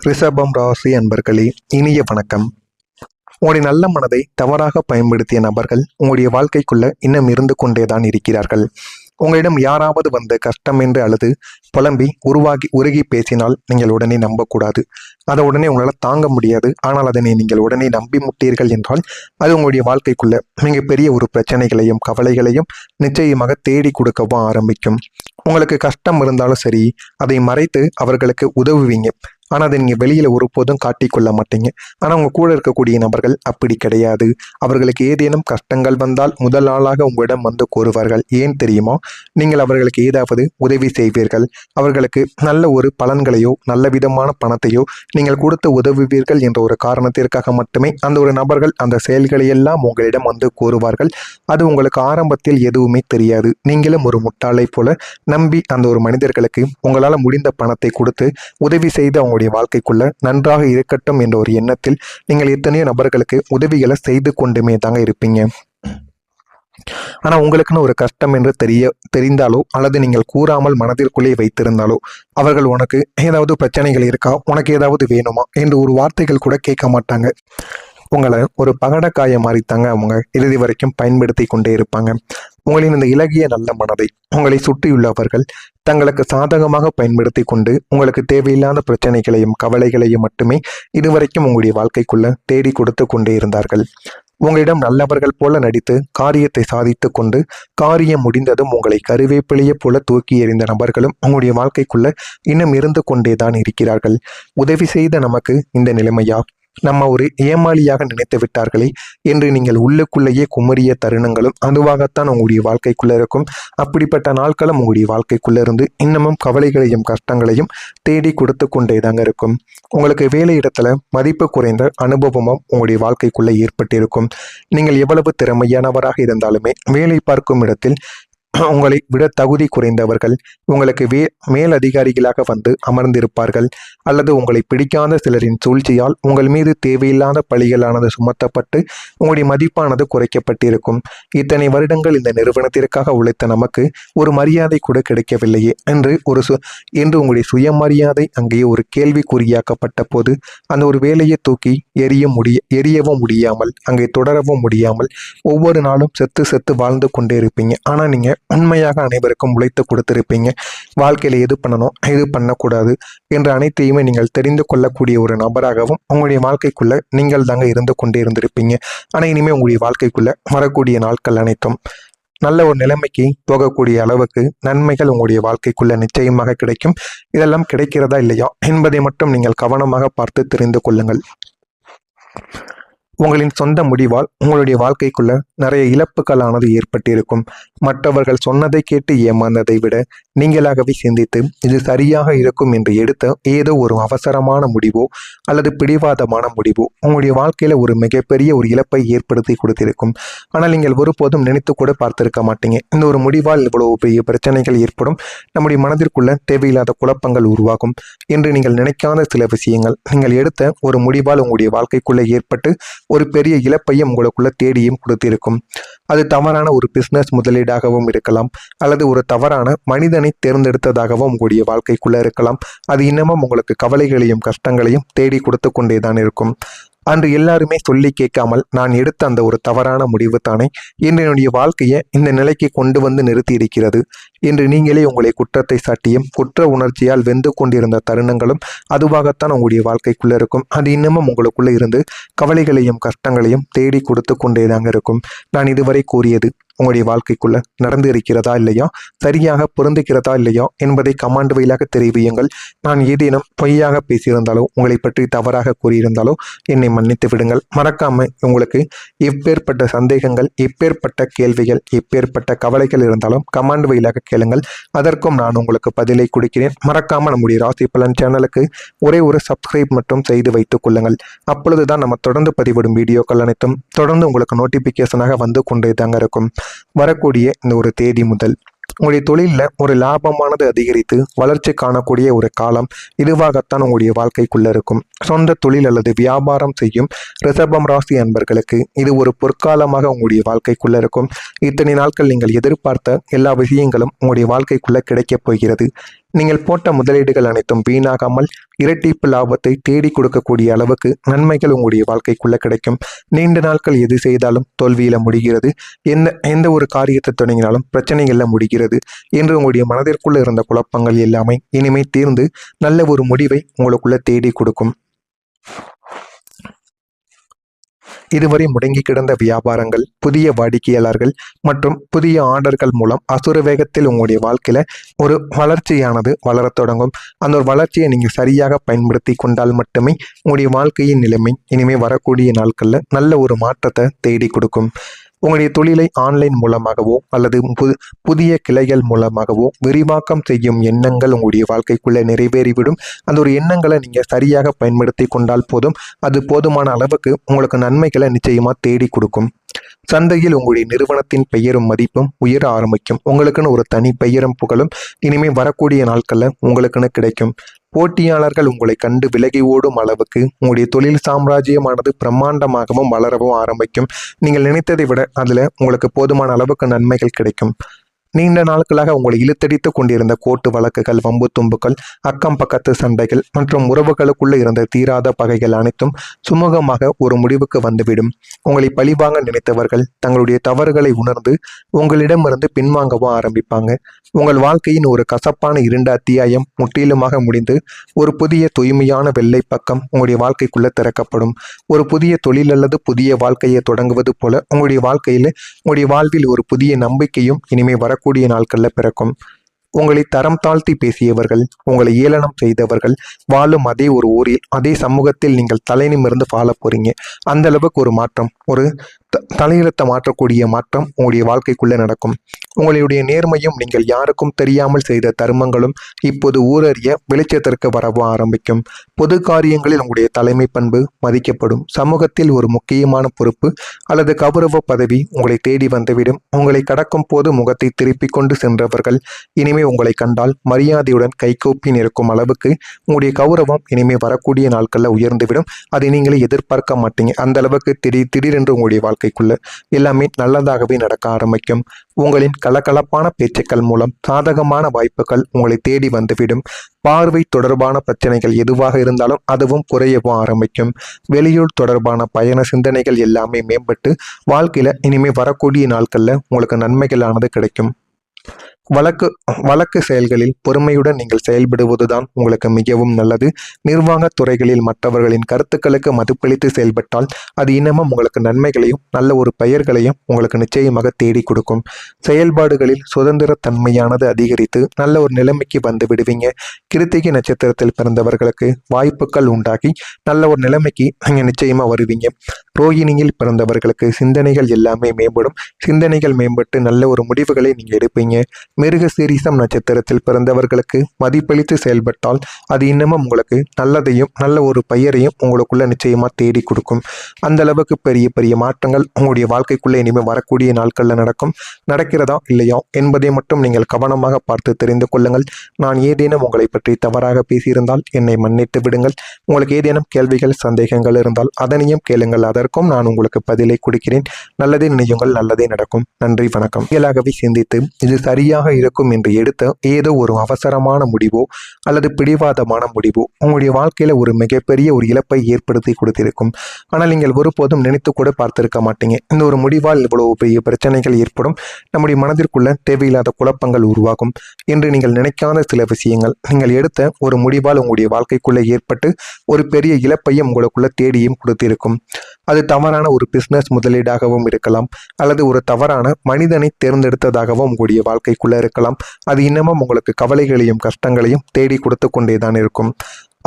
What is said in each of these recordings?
ரிஷபம் ராசி அன்பர்களே, இனிய வணக்கம். உங்களுடைய நல்ல மனதை தவறாக பயன்படுத்திய நபர்கள் உங்களுடைய வாழ்க்கைக்குள்ள இன்னும் இருந்து கொண்டேதான் இருக்கிறார்கள். உங்களிடம் யாராவது வந்து கஷ்டம் என்று அழுது புலம்பி உருகி பேசினால் நீங்கள் உடனே நம்பக்கூடாது. அதை உடனே உங்களால் தாங்க முடியாது. ஆனால் அதனை நீங்கள் உடனே நம்பி முட்டீர்கள் என்றால் அது உங்களுடைய வாழ்க்கைக்குள்ள மிகப்பெரிய ஒரு பிரச்சனைகளையும் கவலைகளையும் நிச்சயமாக தேடி கொடுக்கவும் ஆரம்பிக்கும். உங்களுக்கு கஷ்டம் இருந்தாலும் சரி, அதை மறைத்து அவர்களுக்கு உதவுவீங்க. ஆனால் அதை நீங்கள் வெளியில் ஒருபோதும் காட்டிக்கொள்ள மாட்டீங்க. ஆனால் உங்கள் கூட இருக்கக்கூடிய நபர்கள் அப்படி கிடையாது. அவர்களுக்கு ஏதேனும் கஷ்டங்கள் வந்தால் முதல் ஆளாக உங்களிடம் வந்து கூறுவார்கள். ஏன் தெரியுமா? நீங்கள் அவர்களுக்கு ஏதாவது உதவி செய்வீர்கள். அவர்களுக்கு நல்ல ஒரு பலன்களையோ நல்ல விதமான பணத்தையோ நீங்கள் கொடுத்து உதவுவீர்கள் என்ற ஒரு காரணத்திற்காக மட்டுமே அந்த ஒரு நபர்கள் அந்த செயல்களை எல்லாம் உங்களிடம் வந்து கூறுவார்கள். அது உங்களுக்கு ஆரம்பத்தில் எதுவுமே தெரியாது. நீங்களும் ஒரு முட்டாளை போல நம்பி அந்த ஒரு மனிதர்களுக்கு உங்களால் முடிந்த பணத்தை கொடுத்து உதவி செய்து அவங்களுடைய வாழ்க்கைக்குள்ள நன்றாக இருக்கட்டும் என்ற ஒரு எண்ணத்தில் நீங்கள் எத்தனையோ நபர்களுக்கு உதவிகளை செய்து கொண்டுமே தாங்க இருப்பீங்க. ஆனா உங்களுக்குன்னு ஒரு கஷ்டம் என்று தெரிந்தாலோ அல்லது நீங்கள் கூறாமல் மனதிற்குள்ளே வைத்திருந்தாலோ அவர்கள் உனக்கு ஏதாவது பிரச்சனைகள் இருக்கா, உனக்கு ஏதாவது வேணுமா என்று ஒரு வார்த்தைகள் கூட கேட்க மாட்டாங்க. உங்களை ஒரு பகடக்காய மாறித்தாங்க அவங்க இறுதி வரைக்கும் பயன்படுத்தி கொண்டே இருப்பாங்க. உங்களின் இந்த இலகிய நல்ல மனதை உங்களை சுற்றியுள்ளவர்கள் தங்களுக்கு சாதகமாக பயன்படுத்தி கொண்டு உங்களுக்கு தேவையில்லாத பிரச்சனைகளையும் கவலைகளையும் மட்டுமே இதுவரைக்கும் உங்களுடைய வாழ்க்கைக்குள்ள தேடி கொடுத்து கொண்டே இருந்தார்கள். உங்களிடம் நல்லவர்கள் போல நடித்து காரியத்தை சாதித்து கொண்டு காரியம் முடிந்ததும் உங்களை கருவேப்பிலையை போல தூக்கி எறிந்த நபர்களும் உங்களுடைய வாழ்க்கைக்குள்ள இன்னும் இருந்து கொண்டேதான் இருக்கிறார்கள். உதவி செய்த நமக்கு இந்த நிலைமையா, நம்ம ஒரு ஏமாளியாக நினைத்து விட்டார்களே என்று நீங்கள் உள்ளுக்குள்ளேயே குமரிய தருணங்களும் அதுவாகத்தான் உங்களுடைய வாழ்க்கைக்குள்ள இருக்கும். அப்படிப்பட்ட நாட்களும் உங்களுடைய வாழ்க்கைக்குள்ள இருந்து இன்னமும் கவலைகளையும் கஷ்டங்களையும் தேடி கொடுத்து கொண்டே தாங்க இருக்கும். உங்களுக்கு வேலை இடத்துல மதிப்பு குறைந்த அனுபவமும் உங்களுடைய வாழ்க்கைக்குள்ள ஏற்பட்டிருக்கும். நீங்கள் எவ்வளவு திறமையானவராக இருந்தாலுமே வேலை பார்க்கும் இடத்தில் உங்களை விட தகுதி குறைந்தவர்கள் உங்களுக்கு மேல் அதிகாரிகளாக வந்து அமர்ந்திருப்பார்கள். அல்லது உங்களை பிடிக்காத சிலரின் சூழ்ச்சியால் உங்கள் மீது தேவையில்லாத பழிகளானது சுமத்தப்பட்டு உங்களுடைய மதிப்பானது குறைக்கப்பட்டிருக்கும். இத்தனை வருடங்கள் இந்த நிறுவனத்திற்காக உழைத்த நமக்கு ஒரு மரியாதை கூட கிடைக்கவில்லையே என்று உங்களுடைய சுயமரியாதை அங்கேயே ஒரு கேள்விக்குறியாக்கப்பட்ட போது அந்த ஒரு வேலையை தூக்கி எரியவும் முடியாமல் அங்கே தொடரவும் முடியாமல் ஒவ்வொரு நாளும் செத்து வாழ்ந்து கொண்டே இருப்பீங்க. ஆனால் நீங்கள் உண்மையாக அனைவருக்கும் உழைத்து கொடுத்திருப்பீங்க. வாழ்க்கையில எது பண்ணணும் எது பண்ணக்கூடாது என்ற அனைத்தையுமே நீங்கள் தெரிந்து கொள்ளக்கூடிய ஒரு நபராகவும் உங்களுடைய வாழ்க்கைக்குள்ள நீங்கள் தாங்க இருந்து கொண்டே இருந்திருப்பீங்க. ஆனா இனிமே உங்களுடைய வாழ்க்கைக்குள்ள வரக்கூடிய நாட்கள் அனைத்தும் நல்ல ஒரு நிலைமைக்கு போகக்கூடிய அளவுக்கு நன்மைகள் உங்களுடைய வாழ்க்கைக்குள்ள நிச்சயமாக கிடைக்கும். இதெல்லாம் கிடைக்கிறதா இல்லையா என்பதை மட்டும் நீங்கள் கவனமாக பார்த்து தெரிந்து கொள்ளுங்கள். உங்களின் சொந்த முடிவால் உங்களுடைய வாழ்க்கைக்குள்ள நிறைய இழப்புகளானது ஏற்பட்டிருக்கும். மற்றவர்கள் சொன்னதை கேட்டு ஏமாந்ததை விட நீங்களாகவே சிந்தித்து இது சரியாக இருக்கும் என்று எடுத்த ஏதோ ஒரு அவசரமான முடிவோ அல்லது பிடிவாதமான முடிவோ உங்களுடைய வாழ்க்கையில ஒரு மிகப்பெரிய ஒரு இழப்பை ஏற்படுத்தி கொடுத்திருக்கும். ஆனால் நீங்கள் ஒருபோதும் நினைத்து கூட பார்த்திருக்க மாட்டீங்க. இந்த ஒரு முடிவால் இவ்வளவு பெரிய பிரச்சனைகள் ஏற்படும், நம்முடைய மனதிற்குள்ள தேவையில்லாத குழப்பங்கள் உருவாகும் என்று நீங்கள் நினைக்காத சில விஷயங்கள் நீங்கள் எடுத்த ஒரு முடிவால் உங்களுடைய வாழ்க்கைக்குள்ள ஏற்பட்டு ஒரு பெரிய இழப்பையும் உங்களுக்குள்ள தேடியும் கொடுத்திருக்கும். அது தவறான ஒரு பிசினஸ் முதலீடாகவும் இருக்கலாம், அல்லது ஒரு தவறான மனிதனை தேர்ந்தெடுத்ததாகவும் உங்களுடைய வாழ்க்கைக்குள்ள இருக்கலாம். அது இன்னமும் உங்களுக்கு கவலைகளையும் கஷ்டங்களையும் தேடி கொடுத்து கொண்டேதான் இருக்கும். அன்று எல்லாருமே சொல்லி கேட்காமல் நான் எடுத்த அந்த ஒரு தவறான முடிவு தானே என்னுடைய வாழ்க்கையை இந்த நிலைக்கு கொண்டு வந்து நிறுத்தி இருக்கிறது என்று நீங்களே உங்களை குற்றத்தை சாட்டியும் குற்ற உணர்ச்சியால் வெந்து கொண்டிருந்த தருணங்களும் அதுவாகத்தான் உங்களுடைய வாழ்க்கைக்குள்ள இருக்கும். அது இன்னமும் உங்களுக்குள்ள இருந்து கவலைகளையும் கஷ்டங்களையும் தேடி கொடுத்து கொண்டேதாங்க இருக்கும். நான் இதுவரை கூறியது உங்களுடைய வாழ்க்கைக்குள்ள நடந்து இருக்கிறதா இல்லையா, சரியாக பொருந்துகிறதா இல்லையா என்பதை கமாண்ட் வழியாக தெரிவியுங்கள். நான் ஏதேனும் பொய்யாக பேசியிருந்தாலோ உங்களை பற்றி தவறாக கூறியிருந்தாலோ என்னை மன்னித்து விடுங்கள். மறக்காம உங்களுக்கு எப்பேற்பட்ட சந்தேகங்கள், எப்பேற்பட்ட கேள்விகள், எப்பேற்பட்ட கவலைகள் இருந்தாலும் கமாண்ட் வழியாக கேளுங்கள். அதற்கும் நான் உங்களுக்கு பதிலை கொடுக்கிறேன். மறக்காம நம்முடைய ராசி பலன் சேனலுக்கு ஒரே ஒரு சப்ஸ்கிரைப் மட்டும் செய்து வைத்துக் கொள்ளுங்கள். அப்பொழுதுதான் நம்ம தொடர்ந்து பதிவிடும் வீடியோக்கள் அனைத்தும் தொடர்ந்து உங்களுக்கு நோட்டிபிகேஷனாக வந்து கொண்டே தாங்க இருக்கும். வரக்கூடிய இந்த ஒரு தேதி முதல் உங்களுடைய தொழிலில் ஒரு லாபமானது அதிகரித்து வளர்ச்சி காணக்கூடிய ஒரு காலம் இதுவாகத்தான் உங்களுடைய வாழ்க்கைக்குள்ள இருக்கும். சொந்த தொழில் அல்லது வியாபாரம் செய்யும் ரிஷபம் ராசி அன்பர்களுக்கு இது ஒரு பொற்காலமாக உங்களுடைய வாழ்க்கைக்குள்ள இருக்கும். இத்தனை நாட்கள் நீங்கள் எதிர்பார்த்த எல்லா விஷயங்களும் உங்களுடைய வாழ்க்கைக்குள்ள கிடைக்கப் போகிறது. நீங்கள் போட்ட முதலீடுகள் அனைத்தும் வீணாகாமல் இரட்டிப்பு லாபத்தை தேடி கொடுக்கக்கூடிய அளவுக்கு நன்மைகள் உங்களுடைய வாழ்க்கைக்குள்ள கிடைக்கும். நீண்ட நாட்கள் எது செய்தாலும் தோல்வியில முடிகிறது, எந்த ஒரு காரியத்தை தொடங்கினாலும் பிரச்சனைகள்ல முடிகிறது என்று உங்களுடைய மனதிற்குள்ள இருந்த குழப்பங்கள் எல்லாமே இனிமே தீர்ந்து நல்ல ஒரு முடிவை உங்களுக்குள்ள தேடி கொடுக்கும். இதுவரை முடங்கி கிடந்த வியாபாரங்கள், புதிய வாடிக்கையாளர்கள் மற்றும் புதிய ஆர்டர்கள் மூலம் அசுர வேகத்தில் உங்களுடைய வாழ்க்கையில ஒரு வளர்ச்சியானது வளரத் தொடங்கும். அந்த ஒரு வளர்ச்சியை நீங்க சரியாக பயன்படுத்தி கொண்டால் மட்டுமே உங்களுடைய வாழ்க்கையின் நிலைமை இனிமே வரக்கூடிய நாட்கள்ல நல்ல ஒரு மாற்றத்தை தேடி கொடுக்கும். உங்களுடைய தொழிலை ஆன்லைன் மூலமாகவோ அல்லது புதிய கிளைகள் மூலமாகவோ விரிவாக்கம் செய்யும் எண்ணங்கள் உங்களுடைய வாழ்க்கைக்குள்ளே நிறைவேறிவிடும். அந்த ஒரு எண்ணங்களை நீங்கள் சரியாக பயன்படுத்தி கொண்டால் போதும், அது போதுமான அளவுக்கு உங்களுக்கு நன்மைகளை நிச்சயமாக தேடி கொடுக்கும். சந்தையில் உங்களுடைய நிறுவனத்தின் பெயரும் மதிப்பும் உயர ஆரம்பிக்கும். உங்களுக்குன்னு ஒரு தனி பெயரும் புகழும் இனிமே வரக்கூடிய நாட்களில் உங்களுக்குன்னு கிடைக்கும். போட்டியாளர்கள் உங்களை கண்டு விலகி ஓடும் அளவுக்கு உங்களுடைய தொழில் சாம்ராஜ்யமானது பிரம்மாண்டமாகவும் வளரவும் ஆரம்பிக்கும். நீங்கள் நினைத்ததை விட அதில் உங்களுக்கு போதுமான அளவுக்கு நன்மைகள் கிடைக்கும். நீண்ட நாட்களாக உங்களை இழுத்தடித்து கொண்டிருந்த கோர்ட்டு வழக்குகள், வம்பு தும்புகள், அக்கம் பக்கத்து சண்டைகள் மற்றும் உறவுகளுக்குள்ள இருந்த தீராத பகைகள் அனைத்தும் சுமூகமாக ஒரு முடிவுக்கு வந்துவிடும். உங்களை பழிவாங்க நினைத்தவர்கள் தங்களுடைய தவறுகளை உணர்ந்து உங்களிடமிருந்து பின்வாங்கவும் ஆரம்பிப்பாங்க. உங்கள் வாழ்க்கையின் ஒரு கசப்பான இருண்ட அத்தியாயம் முற்றிலுமாக முடிந்து ஒரு புதிய தூய்மையான வெள்ளை பக்கம் உங்களுடைய வாழ்க்கைக்குள்ள திறக்கப்படும். ஒரு புதிய தொழில் அல்லது புதிய வாழ்க்கையை தொடங்குவது போல உங்களுடைய வாழ்வில் ஒரு புதிய நம்பிக்கையும் இனிமே வரக்கூடிய நாட்களில் பிறக்கும். உங்களை தரம் தாழ்த்தி பேசியவர்கள், உங்களை ஏளனம் செய்தவர்கள் வாழும் அதே ஒரு ஊரில், அதே சமூகத்தில் நீங்கள் தலை நிமிர்ந்து வாழ போறீங்க. அந்த அளவுக்கு ஒரு மாற்றம், ஒரு தலையெழுத்தை மாற்றக்கூடிய மாற்றம் உங்களுடைய வாழ்க்கைக்குள்ளே நடக்கும். உங்களுடைய நேர்மையும் நீங்கள் யாருக்கும் தெரியாமல் செய்த தர்மங்களும் இப்போது ஊரறிய வெளிச்சத்திற்கு வரவும் ஆரம்பிக்கும். பொது காரியங்களில் உங்களுடைய தலைமை பண்பு மதிக்கப்படும். சமூகத்தில் ஒரு முக்கியமான பொறுப்பு அல்லது கௌரவ பதவி உங்களை தேடி வந்துவிடும். உங்களை கடக்கும் போது முகத்தை திருப்பிக் கொண்டு சென்றவர்கள் இனிமே உங்களை கண்டால் மரியாதையுடன் கைகூப்பி நிற்கும் அளவுக்கு உங்களுடைய கௌரவம் இனிமே வரக்கூடிய நாட்களில் உயர்ந்துவிடும். அதை நீங்களே எதிர்பார்க்க மாட்டீங்க. அந்த அளவுக்கு திடீரென்று உங்களுடைய வாழ்க்கைக்குள்ள எல்லாமே நல்லதாகவே நடக்க ஆரம்பிக்கும். உங்களின் கலகலப்பான பேச்சுக்கள் மூலம் சாதகமான வாய்ப்புகள் உங்களை தேடி வந்துவிடும். பார்வை தொடர்பான பிரச்சனைகள் எதுவாக இருந்தாலும் அதுவும் குறையவும் ஆரம்பிக்கும். வெளியூர் தொடர்பான பயண சிந்தனைகள் எல்லாமே மேம்பட்டு வாழ்க்கையில இனிமே வரக்கூடிய நாட்கள்ல உங்களுக்கு நன்மைகளானது கிடைக்கும். வழக்கு செயல்களில் பொறுமையுடன் நீங்கள் செயல்படுவதுதான் உங்களுக்கு மிகவும் நல்லது. நிர்வாக துறைகளில் மற்றவர்களின் கருத்துக்களுக்கு மதிப்பளித்து செயல்பட்டால் அது இன்னமும் உங்களுக்கு நன்மைகளையும் நல்ல ஒரு பெயர்களையும் உங்களுக்கு நிச்சயமாக தேடி கொடுக்கும். செயல்பாடுகளில் சுதந்திர தன்மையானது அதிகரித்து நல்ல ஒரு நிலைமைக்கு வந்து விடுவீங்க. கிருத்திகை நட்சத்திரத்தில் பிறந்தவர்களுக்கு வாய்ப்புகள் உண்டாகி நல்ல ஒரு நிலைமைக்கு நீங்கள் நிச்சயமா வருவீங்க. ரோகிணியில் பிறந்தவர்களுக்கு சிந்தனைகள் எல்லாமே மேம்படும். சிந்தனைகள் மேம்பட்டு நல்ல ஒரு முடிவுகளை நீங்கள் எடுப்பீங்க. மிருக சீரிசம் நட்சத்திரத்தில் பிறந்தவர்களுக்கு மதிப்பளித்து செயல்பட்டால் அது இன்னமும் உங்களுக்கு நல்லதையும் நல்ல ஒரு பெயரையும் உங்களுக்குள்ள நிச்சயமா தேடி கொடுக்கும். அந்த அளவுக்கு பெரிய பெரிய மாற்றங்கள் உங்களுடைய வாழ்க்கைக்குள்ளே இனிமேல் வரக்கூடிய நாட்கள்ல நடக்கிறதா இல்லையா என்பதை மட்டும் நீங்கள் கவனமாக பார்த்து தெரிந்து கொள்ளுங்கள். நான் ஏதேனும் உங்களை பற்றி தவறாக பேசியிருந்தால் என்னை மன்னித்து விடுங்கள். உங்களுக்கு ஏதேனும் கேள்விகள், சந்தேகங்கள் இருந்தால் அதனையும் கேளுங்கள். அதற்கும் நான் உங்களுக்கு பதிலை கொடுக்கிறேன். நல்லதே நினையுங்கள், நல்லதே நடக்கும். நன்றி, வணக்கம். இயலாகவே சிந்தித்து இது சரியாக இருக்கும் என்று எடுத்த ஏதோ ஒரு அவசரமான முடிவோ அல்லது பிடிவாதமான முடிவோ உங்களுடைய வாழ்க்கையில ஒரு மிகப்பெரிய ஒரு இழப்பை ஏற்படுத்தி கொடுத்திருக்கும். ஆனால் நீங்கள் ஒருபோதும் நினைத்து கூட பார்த்திருக்க மாட்டீங்க. இந்த ஒரு முடிவால் இவ்வளவு பெரிய பிரச்சனைகள் ஏற்படும், நம்முடைய மனதிற்குள்ள தேவையில்லாத குழப்பங்கள் உருவாகும் என்று நீங்கள் நினைக்காத சில விஷயங்கள் நீங்கள் எடுத்த ஒரு முடிவால் உங்களுடைய வாழ்க்கைக்குள்ளே ஏற்பட்டு ஒரு பெரிய இழப்பையும் உங்களுக்குள்ள தேடியும் கொடுத்திருக்கும். அது தவறான ஒரு பிசினஸ் முதலீடாகவும் இருக்கலாம், அல்லது ஒரு தவறான மனிதனை தேர்ந்தெடுத்ததாகவும் உங்களுடைய வாழ்க்கைக்குள்ள இருக்கலாம். அது இன்னமும் உங்களுக்கு கவலைகளையும் கஷ்டங்களையும் தேடி கொடுத்து கொண்டேதான் இருக்கும்.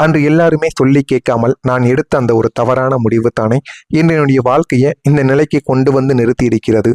அன்று எல்லாருமே சொல்லி கேட்காமல் நான் எடுத்த அந்த ஒரு தவறான முடிவு தானே இன்று என்னுடைய வாழ்க்கையை இந்த நிலைக்கு கொண்டு வந்து நிறுத்தி இருக்கிறது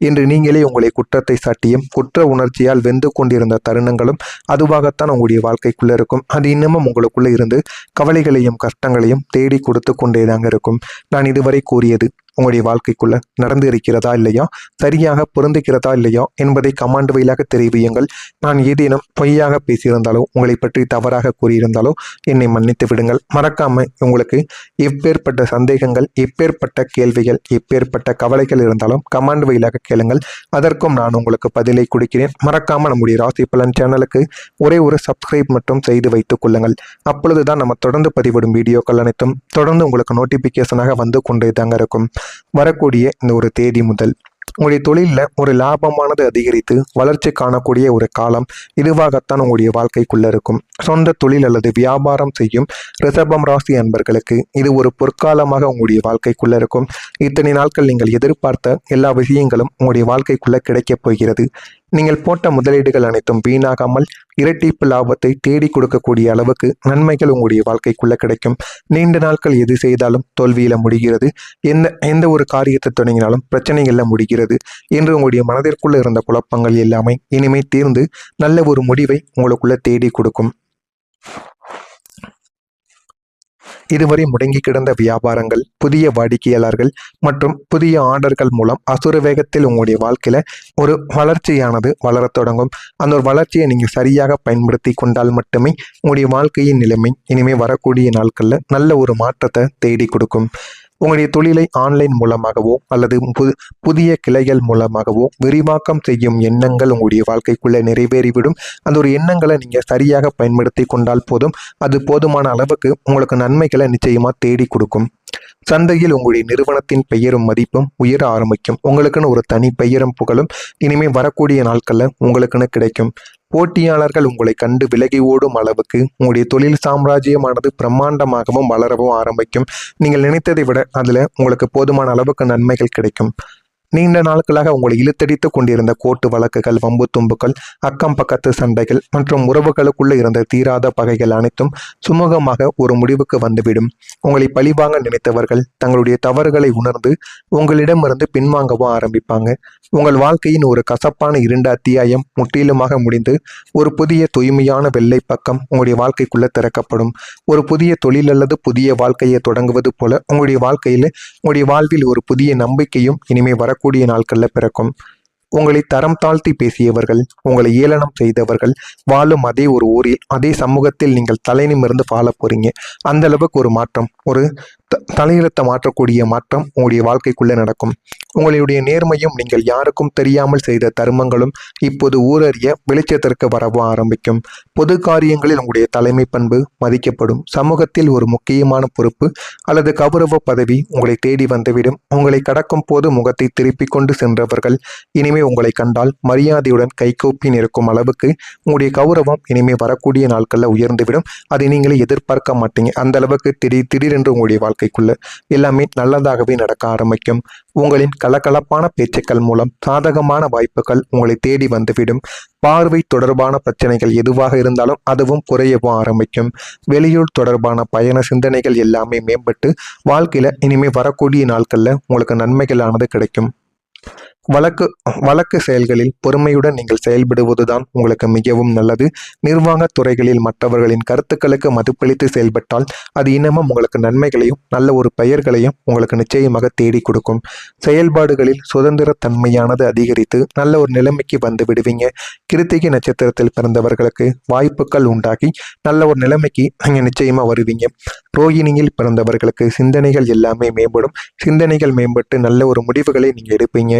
என்று நீங்களே உங்களை குற்றத்தை சாட்டியும் குற்ற உணர்ச்சியால் வெந்து கொண்டிருந்த தருணங்களும் அதுவாகத்தான் உங்களுடைய வாழ்க்கைக்குள்ள இருக்கும். அது இன்னமும் உங்களுக்குள்ள இருந்து கவலைகளையும் கஷ்டங்களையும் தேடி கொடுத்து கொண்டேதாங்க இருக்கும். நான் இதுவரை கூறியது உங்களுடைய வாழ்க்கைக்குள்ள நடந்து இருக்கிறதா இல்லையா, சரியாக பொருந்துகிறதா இல்லையா என்பதை கமெண்ட் வழியாக தெரிவியுங்கள். நான் ஏதேனும் பொய்யாக பேசியிருந்தாலோ உங்களை பற்றி தவறாக கூறியிருந்தாலோ என்னை மன்னித்து விடுங்கள். மறக்காம உங்களுக்கு எப்பேற்பட்ட சந்தேகங்கள், எப்பேற்பட்ட கேள்விகள், எப்பேற்பட்ட கவலைகள் இருந்தாலும் கமெண்ட் வழியாக கேளுங்கள். அதற்கும் நான் உங்களுக்கு பதிலை கொடுக்கிறேன். மறக்காம நம்முடைய ராசி பலன் சேனலுக்கு ஒரே ஒரு சப்ஸ்கிரைப் மட்டும் செய்து வைத்துக் கொள்ளுங்கள். அப்பொழுதுதான் நம்ம தொடர்ந்து பதிவிடும் வீடியோக்கள் அனைத்தும் தொடர்ந்து உங்களுக்கு நோட்டிபிகேஷனாக வந்து கொண்டே தாங்க இருக்கும். வரக்கூடிய இந்த ஒரு தேதி முதல் உங்களுடைய தொழிலில் ஒரு லாபமானது அதிகரித்து வளர்ச்சி காணக்கூடிய ஒரு காலம் இதுவாகத்தான் உங்களுடைய வாழ்க்கைக்குள்ள இருக்கும். சொந்த தொழில் அல்லது வியாபாரம் செய்யும் ரிஷபம் ராசி அன்பர்களுக்கு இது ஒரு பொற்காலமாக உங்களுடைய வாழ்க்கைக்குள்ள இருக்கும். இத்தனை நாட்கள் நீங்கள் எதிர்பார்த்த எல்லா விஷயங்களும் உங்களுடைய வாழ்க்கைக்குள்ள கிடைக்கப் போகிறது. நீங்கள் போட்ட முதலீடுகள் அனைத்தும் வீணாகாமல் இரட்டிப்பு லாபத்தை தேடி கொடுக்கக்கூடிய அளவுக்கு நன்மைகள் உங்களுடைய வாழ்க்கைக்குள்ள கிடைக்கும். நீண்ட நாட்கள் எது செய்தாலும் தோல்வியில முடிகிறது. எந்த ஒரு காரியத்தை தொடங்கினாலும் பிரச்சனைகள்ல முடிகிறது என்று உங்களுடைய மனதிற்குள்ள இருந்த குழப்பங்கள் எல்லாமே இனிமே தீர்ந்து நல்ல ஒரு முடிவை உங்களுக்குள்ள தேடி கொடுக்கும். இதுவரை முடங்கி கிடந்த வியாபாரங்கள், புதிய வாடிக்கையாளர்கள் மற்றும் புதிய ஆர்டர்கள் மூலம் அசுர வேகத்தில் உங்களுடைய வாழ்க்கையில ஒரு வளர்ச்சியானது வளரத் தொடங்கும். அந்த ஒரு வளர்ச்சியை நீங்க சரியாக பயன்படுத்தி கொண்டால் மட்டுமே உங்களுடைய வாழ்க்கையின் நிலைமை இனிமே வரக்கூடிய நாட்கள்ல நல்ல ஒரு மாற்றத்தை தேடி கொடுக்கும். உங்களுடைய தொழிலை ஆன்லைன் மூலமாகவோ அல்லது புதிய கிளைகள் மூலமாகவோ விரிவாக்கம் செய்யும் எண்ணங்கள் உங்களுடைய வாழ்க்கைக்குள்ளே நிறைவேறிவிடும். அந்த ஒரு எண்ணங்களை நீங்கள் சரியாக பயன்படுத்தி கொண்டால் போதும். அது போதுமான அளவுக்கு உங்களுக்கு நன்மைகளை நிச்சயமாக தேடி கொடுக்கும். சந்தையில் உங்களுடைய நிறுவனத்தின் பெயரும் மதிப்பும் உயர ஆரம்பிக்கும். உங்களுக்குன்னு ஒரு தனி பெயரும் புகழும் இனிமே வரக்கூடிய நாட்களில் உங்களுக்குன்னு கிடைக்கும். போட்டியாளர்கள் உங்களை கண்டு விலகி ஓடும் அளவுக்கு உங்களுடைய தொழில் சாம்ராஜ்யமானது பிரம்மாண்டமாகவும் வளரவும் ஆரம்பிக்கும். நீங்கள் நினைத்ததை விட அதில் உங்களுக்கு போதுமான அளவுக்கு நன்மைகள் கிடைக்கும். நீண்ட நாட்களாக உங்களை இழுத்தடித்து கொண்டிருந்த கோர்ட்டு வழக்குகள், வம்பு தும்புகள், அக்கம் பக்கத்து சண்டைகள் மற்றும் உறவுகளுக்குள்ள இருந்த தீராத பகைகள் அனைத்தும் சுமூகமாக ஒரு முடிவுக்கு வந்துவிடும். உங்களை பழிவாங்க நினைத்தவர்கள் தங்களுடைய தவறுகளை உணர்ந்து உங்களிடமிருந்து பின்வாங்கவும் ஆரம்பிப்பாங்க. உங்கள் வாழ்க்கையின் ஒரு கசப்பான இருண்ட அத்தியாயம் முற்றிலுமாக முடிந்து ஒரு புதிய தூய்மையான வெள்ளை பக்கம் உங்களுடைய வாழ்க்கைக்குள்ள திறக்கப்படும். ஒரு புதிய தொழில் அல்லது புதிய வாழ்க்கையை தொடங்குவது போல உங்களுடைய வாழ்வில் ஒரு புதிய நம்பிக்கையும் இனிமே வரக்கூடிய நாட்கள்ல பிறக்கும். உங்களை தரம் தாழ்த்தி பேசியவர்கள், உங்களை ஏளனம் செய்தவர்கள் வாழும் அதே ஒரு ஊரில், அதே சமூகத்தில் நீங்கள் தலை நிமிர்ந்து வாழ போறீங்க. அந்த அளவுக்கு ஒரு மாற்றம், ஒரு தலையிலத்தை மாற்றக்கூடிய மாற்றம் உங்களுடைய வாழ்க்கைக்குள்ளே நடக்கும். உங்களுடைய நேர்மையும் நீங்கள் யாருக்கும் தெரியாமல் செய்த தர்மங்களும் இப்போது ஊரறிய வெளிச்சத்திற்கு வரவும் ஆரம்பிக்கும். பொது காரியங்களில் உங்களுடைய தலைமை பண்பு மதிக்கப்படும். சமூகத்தில் ஒரு முக்கியமான பொறுப்பு அல்லது கௌரவ பதவி உங்களை தேடி வந்துவிடும். உங்களை கடக்கும் போது முகத்தை திருப்பிக் கொண்டு சென்றவர்கள் இனிமே உங்களை கண்டால் மரியாதையுடன் கைகூப்பி நிற்கும் அளவுக்கு உங்களுடைய கௌரவம் இனிமே வரக்கூடிய நாட்களில் உயர்ந்துவிடும். அதை நீங்களே எதிர்பார்க்க மாட்டீங்க. அந்த அளவுக்கு திடீரென்று உங்களுடைய வாழ்க்கைக்குள்ள எல்லாமே நல்லதாகவே நடக்க ஆரம்பிக்கும். உங்களின் கலகலப்பான பேச்சுக்கள் மூலம் சாதகமான வாய்ப்புகள் உங்களை தேடி வந்துவிடும். பார்வை தொடர்பான பிரச்சனைகள் எதுவாக இருந்தாலும் அதுவும் குறையவும் ஆரம்பிக்கும். வெளியூர் தொடர்பான பயண சிந்தனைகள் எல்லாமே மேம்பட்டு வாழ்க்கையில இனிமே வரக்கூடிய நாட்கள்ல உங்களுக்கு நன்மைகளானது கிடைக்கும். வழக்கு செயல்களில் பொறுமையுடன் நீங்கள் செயல்படுவதுதான் உங்களுக்கு மிகவும் நல்லது. நிர்வாக துறைகளில் மற்றவர்களின் கருத்துக்களுக்கு மதிப்பளித்து செயல்பட்டால் அது இன்னமும் உங்களுக்கு நன்மைகளையும் நல்ல ஒரு பெயர்களையும் உங்களுக்கு நிச்சயமாக தேடி கொடுக்கும். செயல்பாடுகளில் சுதந்திர தன்மையானது அதிகரித்து நல்ல ஒரு நிலைமைக்கு வந்து விடுவீங்க. கிருத்திகை நட்சத்திரத்தில் பிறந்தவர்களுக்கு வாய்ப்புகள் உண்டாகி நல்ல ஒரு நிலைமைக்கு நீங்கள் நிச்சயமா வருவீங்க. ரோகிணியில் பிறந்தவர்களுக்கு சிந்தனைகள் எல்லாமே மேம்படும். சிந்தனைகள் மேம்பட்டு நல்ல ஒரு முடிவுகளை நீங்கள் எடுப்பீங்க.